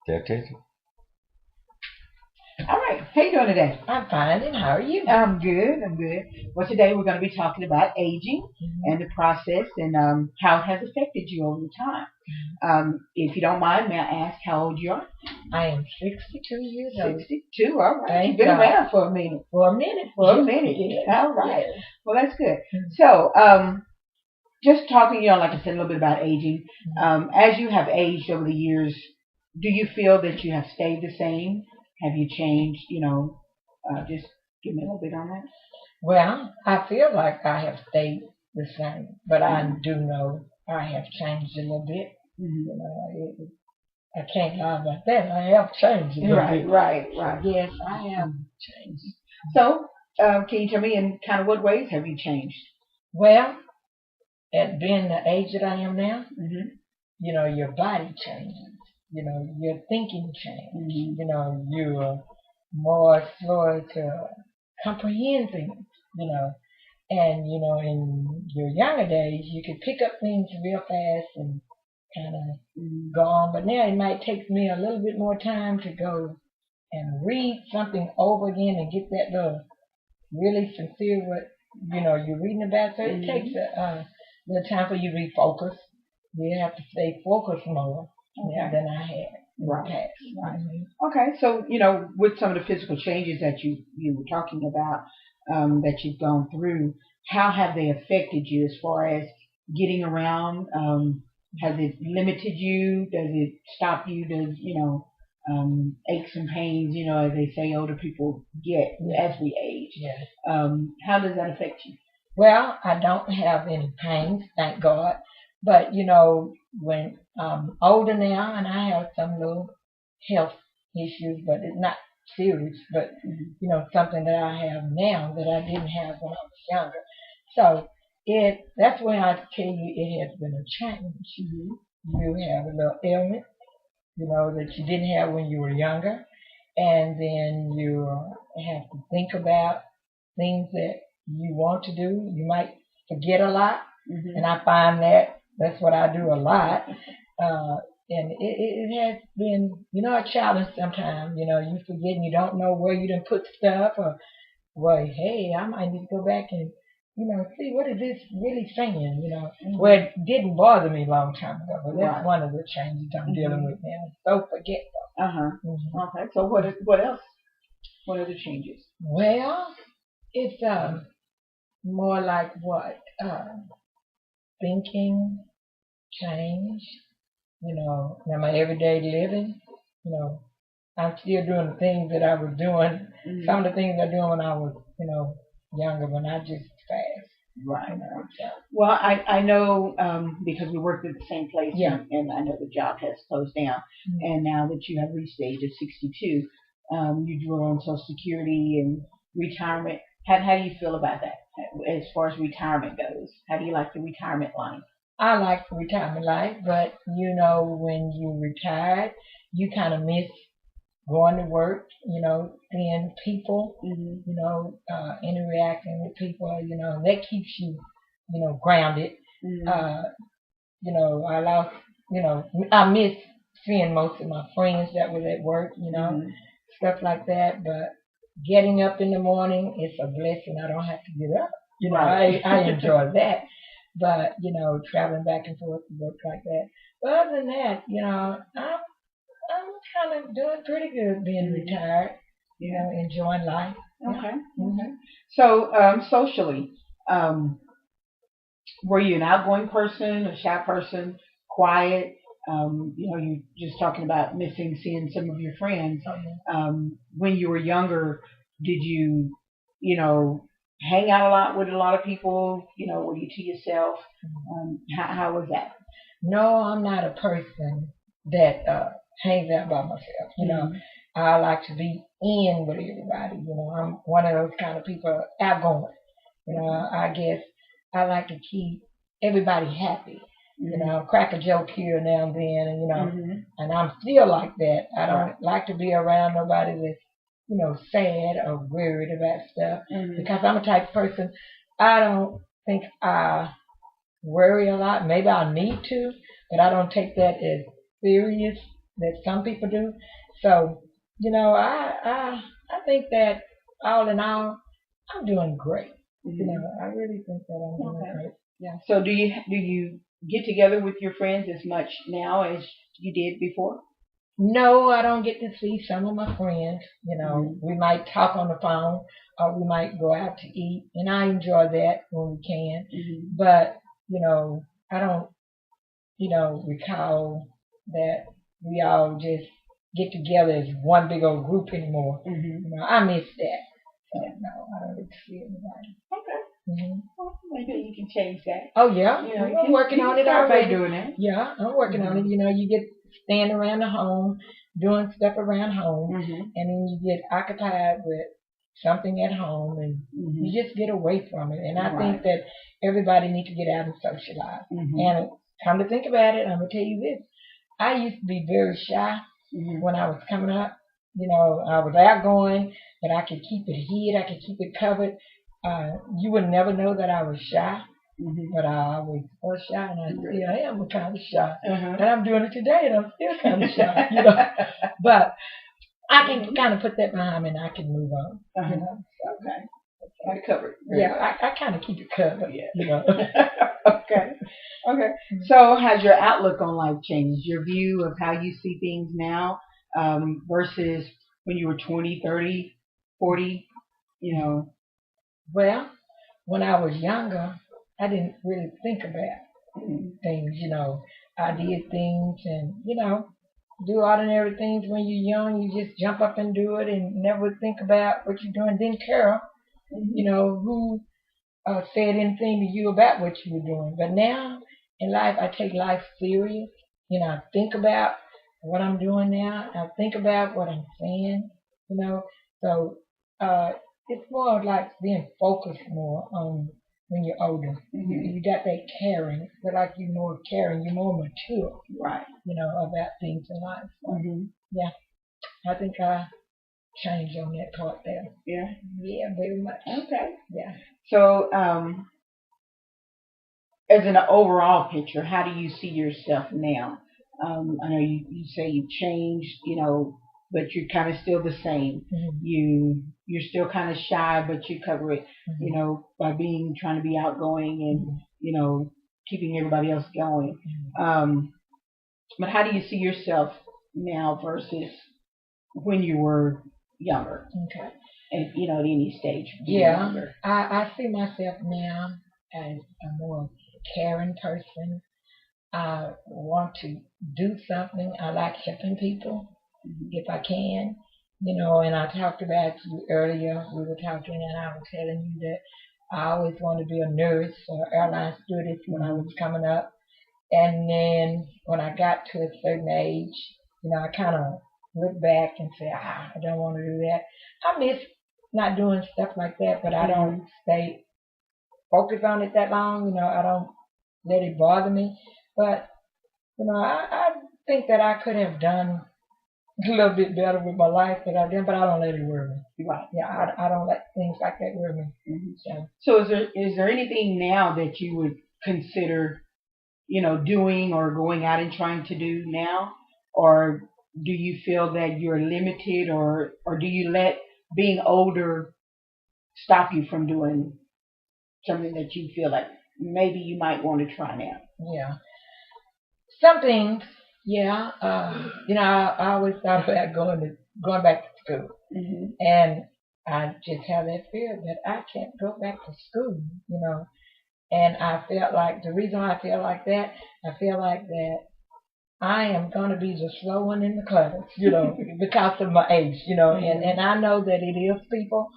Pay attention. All right. How you doing today? I'm fine, and how are you? I'm good. I'm good. Well, today we're going to be talking about aging and the process and how it has affected you over time. If you don't mind, may I ask how old you are? I am 62 years old. 62. All right. Thank You've been God. around for a minute. For a minute. For a minute. Yeah. All right. Yeah. Well, that's good. So, just talking, like I said, a little bit about aging. As you have aged over the years, do you feel that you have stayed the same? Have you changed? Just give me a little bit on that. Well, I feel like I have stayed the same, but I do know I have changed a little bit. You know, I can't lie about that. I have changed a little bit. Right. Yes, I have changed. So, can you tell me in kind of what ways have you changed? Well, at being the age that I am now, Mm-hmm. you know, your body changes. You know, your thinking changes. You know, you're more slower to comprehend things, you know. And, you know, in your younger days, you could pick up things real fast and kind of go on. But now it might take me a little bit more time to go and read something over again and get that little really sincere what, you know, you're reading about. So it takes a little time for you to refocus. You have to stay focused more than I had in the past. Right. Okay. So, with some of the physical changes that you were talking about, that you've gone through, how have they affected you as far as getting around? Has it limited you? Does it stop you? Does, aches and pains, as they say older people get as we age? Yeah. How does that affect you? Well, I don't have any pains, thank God. But, you know, when I'm older now and I have some little health issues, but it's not serious, but, you know, something that I have now that I didn't have when I was younger. So that's when I tell you it has been a change. You have a little ailment, you know, that you didn't have when you were younger. And then you have to think about things that you want to do. You might forget a lot. And I find that's what I do a lot. And it has been, you know, a challenge sometimes. You know, you forget and you don't know where you done put stuff or, well, hey, I might need to go back and, you know, see what is this really saying, you know. Well, it didn't bother me a long time ago, but that's one of the changes I'm dealing with now. So forgetful. Okay. So what else? What are the changes? Well, it's more like what? Thinking change, you know, in my everyday living, you know, I'm still doing the things that I was doing, some of the things I doing when I was, you know, younger, but not just fast. Right. You know, so. Well, I know because we worked at the same place, Yeah. and I know the job has closed down. And now that you have reached the age of 62, you draw on Social Security and retirement. How do you feel about that as far as retirement goes? How do you like the retirement life? I like the retirement life, but you know, when you retired, you kind of miss going to work, you know, seeing people, you know, interacting with people, you know, and that keeps you, you know, grounded. You know, I miss seeing most of my friends that was at work, you know, stuff like that. But getting up in the morning, it's a blessing. I don't have to get up. You know, I enjoy that. But, you know, traveling back and forth to work like that. But other than that, you know, I'm kind of doing pretty good being retired, you know, enjoying life. Okay. So, socially, were you an outgoing person, a shy person, quiet? You're just talking about missing seeing some of your friends. When you were younger, did you, hang out a lot with a lot of people? Were you to yourself? How was that? No, I'm not a person that hangs out by myself. You know, I like to be in with everybody. You know, I'm one of those kind of people, outgoing. You know, I guess I like to keep everybody happy. You know, crack a joke here and now and then, and you know, and I'm still like that. I don't like to be around nobody that's, you know, sad or worried about stuff because I'm a type of person. I don't think I worry a lot. Maybe I need to, but I don't take that as serious that some people do. So, I think that all in all, I'm doing great. I really think that I'm doing Okay. great. Yeah. So do you get together with your friends as much now as you did before? No, I don't get to see some of my friends. Mhm. We might talk on the phone or we might go out to eat, and I enjoy that when we can. Mhm. But, I don't, recall that we all just get together as one big old group anymore. Mhm. I miss that. So, no, I don't get to see anybody. Okay. Well, maybe you can change that. Oh, yeah. You know, I'm working you on can it start by already. doing that. Yeah, I'm working on it. You get standing around the home, doing stuff around home, Mhm. and then you get occupied with something at home, and Mhm. you just get away from it. And I think Right. that everybody needs to get out and socialize. Mhm. And come to think about it, I'm gonna tell you this: I used to be very shy Mhm. when I was coming up. I was outgoing, but I could keep it hid. I could keep it covered. You would never know that I was shy. Mhm. But I always was shy, and I still am kind of shy. Uh-huh. And I'm doing it today, and I'm still kind of shy. But I can kind of put that behind me, and I can move on. Uh-huh. So, Okay. Got it covered. Very yeah, well. I kind of keep it covered. Yeah. Okay. Okay. So has your outlook on life changed? Your view of how you see things now versus when you were 20, 30, 40, you know? Well, when I was younger, I didn't really think about Mhm. things. I did things, and do ordinary things when you're young. You just jump up and do it, and never think about what you're doing. Didn't care, who said anything to you about what you were doing. But now in life, I take life serious. I think about what I'm doing now. I think about what I'm saying. You know, so uh, it's more like being focused more on when you're older. Mhm. You got that caring. Feel like you're more caring. You're more mature. Right. About things in life. So, Mhm. yeah, I think I changed on that part there. Yeah. Yeah, very much. Okay. Yeah. So, as an overall picture, how do you see yourself now? I know you say you've changed, but you're kind of still the same. Mhm. You're still kind of shy, but you cover it, by being trying to be outgoing and keeping everybody else going. But how do you see yourself now versus when you were younger, Okay. and at any stage being Yeah, younger? I see myself now as a more caring person. I want to do something. I like helping people if I can. And I talked about you earlier. We were talking, and I was telling you that I always wanted to be a nurse or airline stewardess when I was coming up. And then when I got to a certain age, I kind of look back and say, I don't want to do that. I miss not doing stuff like that, but I don't stay focused on it that long. I don't let it bother me. But, I think that I could have done a little bit better with my life than I did, but I don't let it worry me. Right. Yeah, I don't let things like that worry me. So is there anything now that you would consider, doing or going out and trying to do now, or do you feel that you're limited, or do you let being older stop you from doing something that you feel like maybe you might want to try now? Yeah. Some things, yeah. I always thought about going back to school, Mhm. and I just have that fear that I can't go back to school. And I felt like the reason I feel like that, I feel like that I am gonna be the slow one in the class, because of my age, and I know that it is people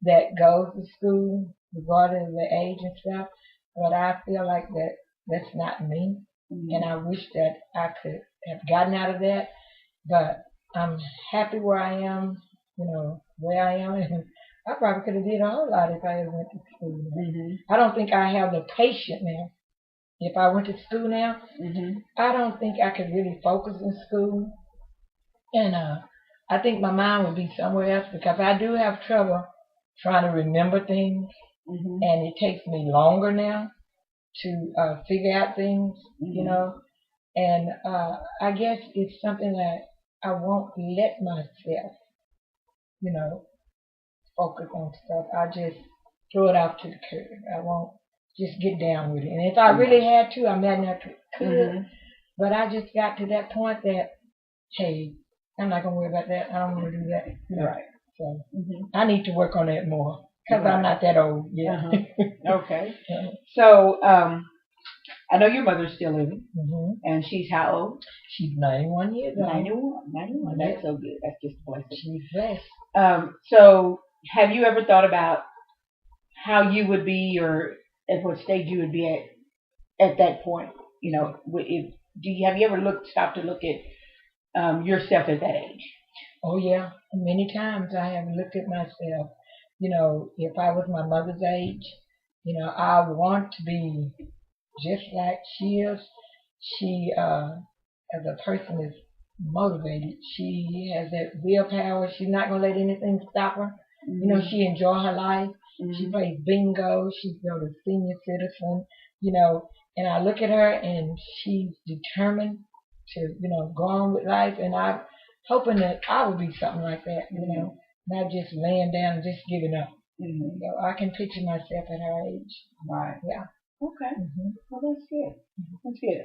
that go to school regardless of their age and stuff, but I feel like that's not me, and I wish that I could have gotten out of that, but I'm happy where I am, where I am, and I probably could have did a whole lot if I had went to school. Mhm. I don't think I have the patience now. If I went to school now, Mhm. I don't think I could really focus in school, and I think my mind would be somewhere else because I do have trouble trying to remember things, Mhm. and it takes me longer now to figure out things, Mhm. And I guess it's something that I won't let myself, you know, focus on stuff. I just throw it out to the curb. I won't just get down with it. And if I really had to, I might not could. Mhm. But I just got to that point that, hey, I'm not gonna worry about that. I don't want to do that. Right. So Mhm. I need to work on that more because I'm Right. not that old yet. Okay. So, I know your mother's still living, hmm and she's how old? She's 91 years old. 91. 91. Yeah. That's so good. That's just a blessing. She's blessed. So have you ever thought about how you would be, or at what stage you would be at that point? You know, if have you ever stopped to look at yourself at that age? Oh yeah, many times I have looked at myself. If I was my mother's age, I want to be just like she is. She, as a person, is motivated. She has that willpower. She's not gonna let anything stop her. Mm-hmm. She enjoy her life. Mm-hmm. She plays bingo. She's a senior citizen. You know, and I look at her and she's determined to, go on with life. And I'm hoping that I will be something like that. Not just laying down and just giving up. Mm-hmm. I can picture myself at her age. Right. Yeah. Okay. Mm-hmm. Well, that's good. That's good.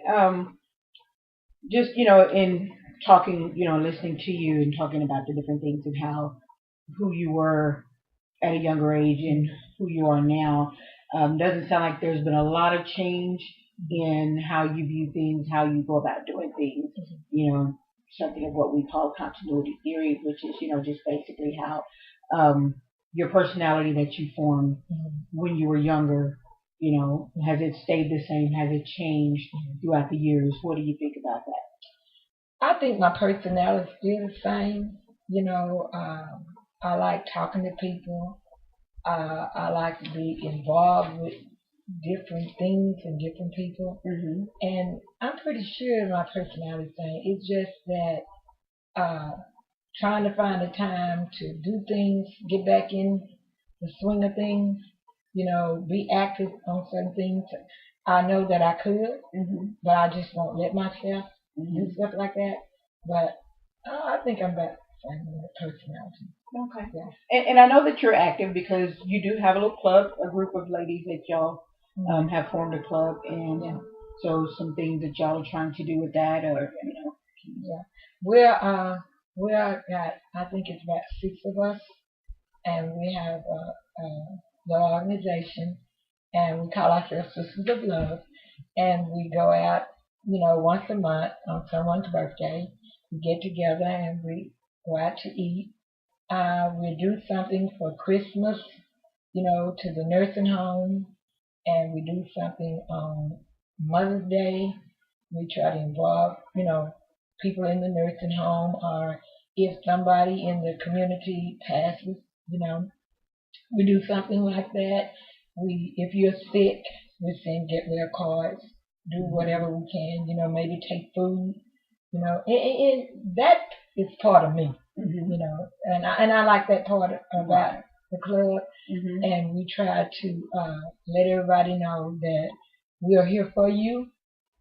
Just in talking, listening to you and talking about the different things and how who you were at a younger age and who you are now, doesn't sound like there's been a lot of change in how you view things, how you go about doing things. Something of what we call continuity theory, which is just basically how your personality that you formed when you were younger. Has it stayed the same? Has it changed throughout the years? What do you think about that? I think my personality is still the same. I like talking to people. I like to be involved with different things and different people. Mm-hmm. And I'm pretty sure my personality is the same. It's just that uh, trying to find a time to do things, get back in the swing of things, be active on certain things. I know that I could, but I just won't let myself do stuff like that. But I think I'm back to same with personality. Okay. Yeah. And I know that you're active because you do have a little club, a group of ladies that y'all have formed a club, and so some things that y'all are trying to do with that, or Yeah. We're got, I think it's about 6 of us, and we have the organization, and we call ourselves Sisters of Love, and we go out, once a month on someone's birthday. We get together and we go out to eat. We do something for Christmas, to the nursing home, and we do something on Mother's Day. We try to involve, people in the nursing home, or if somebody in the community passes, we do something like that. If you're sick, we send get well cards, do whatever we can, maybe take food, and that is part of me, and I like that part about the club, and we try to let everybody know that we are here for you.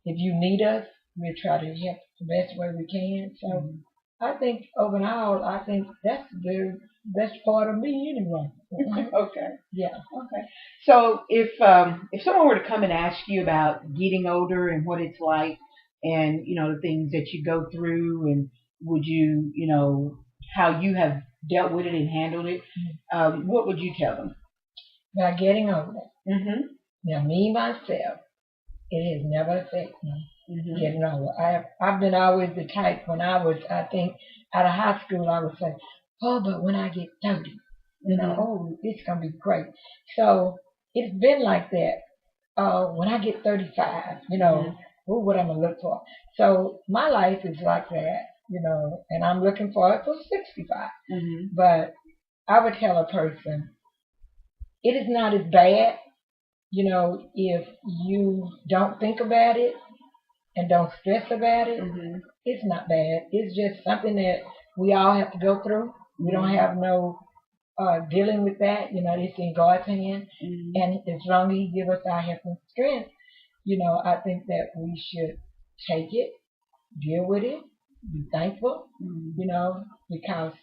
If you need us, we'll try to help the best way we can. So I think overall, I think that's the best part of me anyway. Okay. Yeah. Okay. So if someone were to come and ask you about getting older and what it's like, and the things that you go through, and would you how you have dealt with it and handled it, what would you tell them? By getting older. Mm-hmm. Now, me myself, it has never affected me. Mm-hmm. Getting older. I've been always the type when I think out of high school I would say, oh, but when I get 30, oh, it's gonna be great. So it's been like that. When I get 35, what am I look for? So my life is like that, and I'm looking forward for 65. But I would tell a person, it is not as bad, if you don't think about it and don't stress about it. It's not bad. It's just something that we all have to go through. We don't have no dealing with that. It's in God's hand. And as long as He give us our health and strength, I think that we should take it, deal with it, be thankful, Mhm. because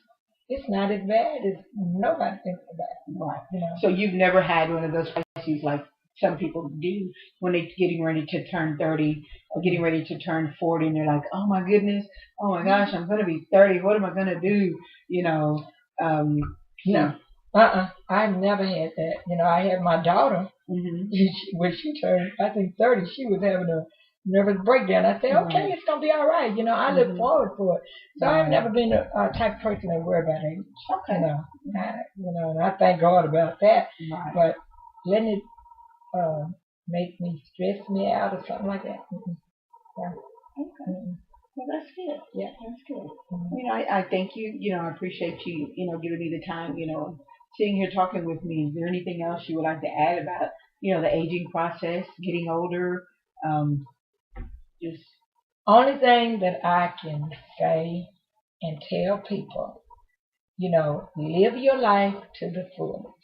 it's not as bad as nobody thinks about, Right. you know. So you've never had one of those crises like some people do when they're getting ready to turn 30 or getting ready to turn 40, and they're like, oh my goodness, oh my gosh, I'm going to be 30. What am I going to do? You know, um, No. I've never had that. I had my daughter. hmm When she turned, I think 30, she was having a nervous breakdown. I said, okay, Right. it's gonna be all right. I look Mhm. forward to it. So I've Right. never been a type of person that worry about age. Okay. And I thank God about that. Right. But letting it uh, make me stress me out or something like that. Yeah. Okay. Well, that's good. Yeah. That's good. Mm-hmm. I thank you. I appreciate you, giving me the time, sitting here talking with me. Is there anything else you would like to add about, the aging process, getting older? Just, Only thing that I can say and tell people, live your life to the fullest.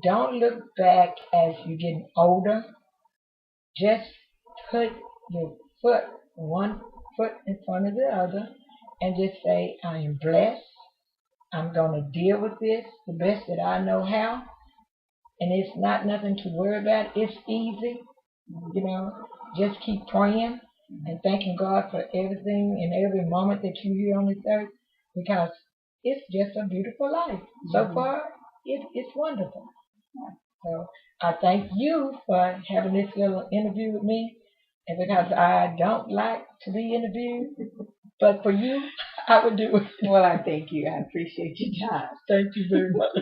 Don't look back as you're getting older. Just put your one foot in front of the other, and just say, I am blessed. I'm going to deal with this the best that I know how. And it's not nothing to worry about. It's easy. Just keep praying and thanking God for everything and every moment that you're here on this earth, because it's just a beautiful life. So far, it's wonderful. So I thank you for having this little interview with me, and because I don't like to be interviewed, but for you, I would do it. well, I thank you. I appreciate your time. Thank you very much.